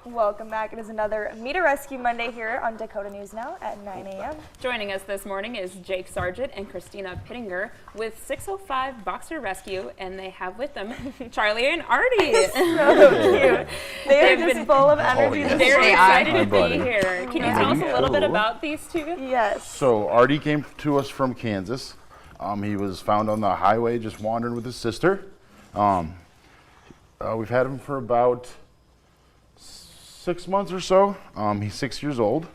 Welcome back. It is another Meet a Rescue Monday here on Dakota News Now at 9 a.m. Joining us this morning is Jake Sargent and Christina Pittinger with 605 Boxer Rescue, and they have with them Charlie and Arty. So cute. They are just full of energy. Very excited to be buddy. here. Can you tell us a little bit about these two? Yes. So Arty came to us from Kansas. He was found on the highway just wandering with his sister. We've had him for about 6 months or so. He's 6 years old.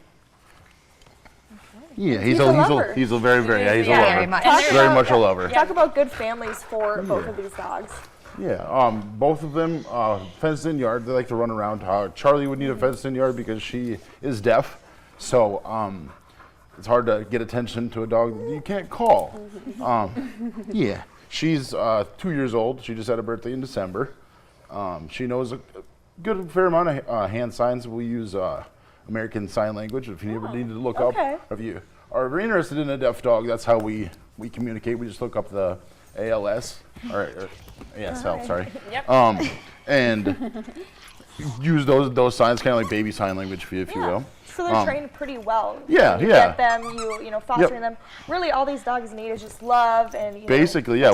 Yeah, he's a very he's a lover. Very much. Very much a lover. Talk about good families for both of these dogs. Yeah, both of them fenced-in yard. They like to run around. Charlie would need a fenced-in yard because she is deaf, so it's hard to get attention to a dog that you can't call. Yeah, she's 2 years old. She just had a birthday in December. She knows a fair amount of hand signs. We use American Sign Language. If you ever need to look up, if you are very interested in a deaf dog, that's how we communicate. We just look up the ALS or ASL, sorry. Yep. And use those signs, kind of like baby sign language, if you will. So they're trained pretty well. Yeah, you get them, you know, fostering them. Really, all these dogs need is just love and basically, yeah.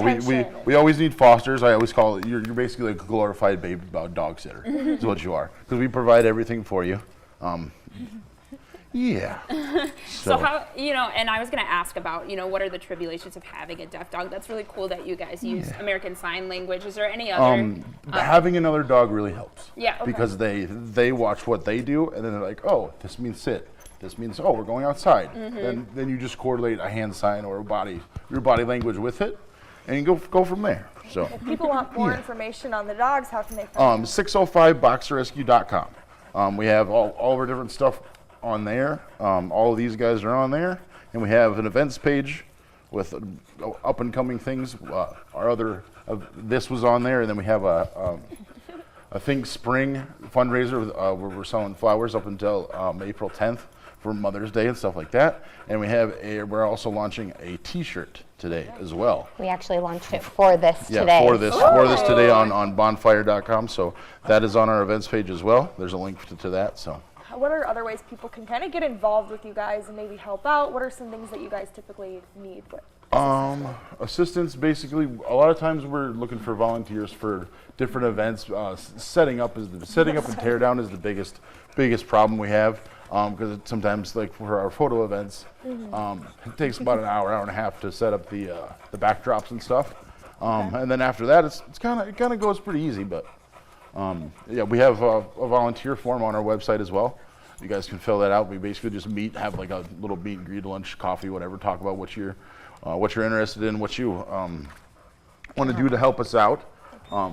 We always need fosters. I always call it you're basically like a glorified baby dog sitter. Is what you are, because we provide everything for you. Yeah. So how, and I was going to ask about, what are the tribulations of having a deaf dog? That's really cool that you guys use American Sign Language. Is there any other? Having another dog really helps. Yeah. Okay. Because they watch what they do, and then they're like, oh, this means sit. This means, oh, we're going outside. Then you just correlate a hand sign or your body language with it, and you go from there. So if people want more information on the dogs, how can they find 605boxerrescue.com. We have all of our different stuff on there. All of these guys are on there, and we have an events page with up and coming things. Our other this was on there, and then we have a Think Spring fundraiser where we're selling flowers up until April 10th for Mother's Day and stuff like that. And we're also launching a T-shirt today as well. We actually launched it for this today. Yeah, for this today on bonfire.com. So that is on our events page as well. There's a link to that. So. What are other ways people can kind of get involved with you guys and maybe help out? What are some things that you guys typically need with assistance? Basically, a lot of times we're looking for volunteers for different events. Setting up and tear down is the biggest problem we have, because sometimes, like for our photo events, it takes about an hour and a half to set up the backdrops and stuff, and then after that it kind of goes pretty easy. But yeah, we have a volunteer form on our website as well. You guys can fill that out. We basically just meet, have like a little meet and greet, lunch, coffee, whatever. Talk about what you're interested in, what you want to do to help us out.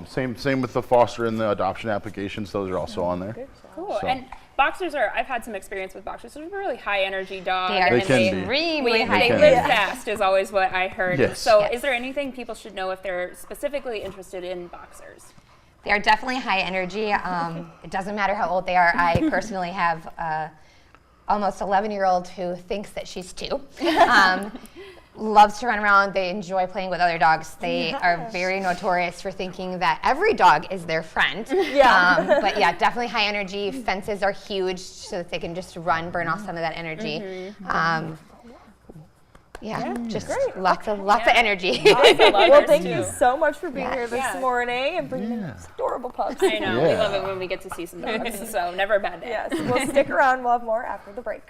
Same with the foster and the adoption applications. Those are also on there. Cool. So. And boxers I've had some experience with boxers. They're a really high energy dog. They are extremely high energy. They live fast is always what I heard. Yes. So is there anything people should know if they're specifically interested in boxers? They are definitely high energy. It doesn't matter how old they are. I personally have almost 11-year-old who thinks that she's 2. Loves to run around. They enjoy playing with other dogs. They are very notorious for thinking that every dog is their friend. Yeah. But yeah, definitely high energy. Fences are huge so that they can just burn off some of that energy. Just lots of energy. Well, thank you so much for being here this morning and bringing these adorable pups. I know. We love it when we get to see some dogs. So never a bad day. Yes. We'll stick around. We'll have more after the break.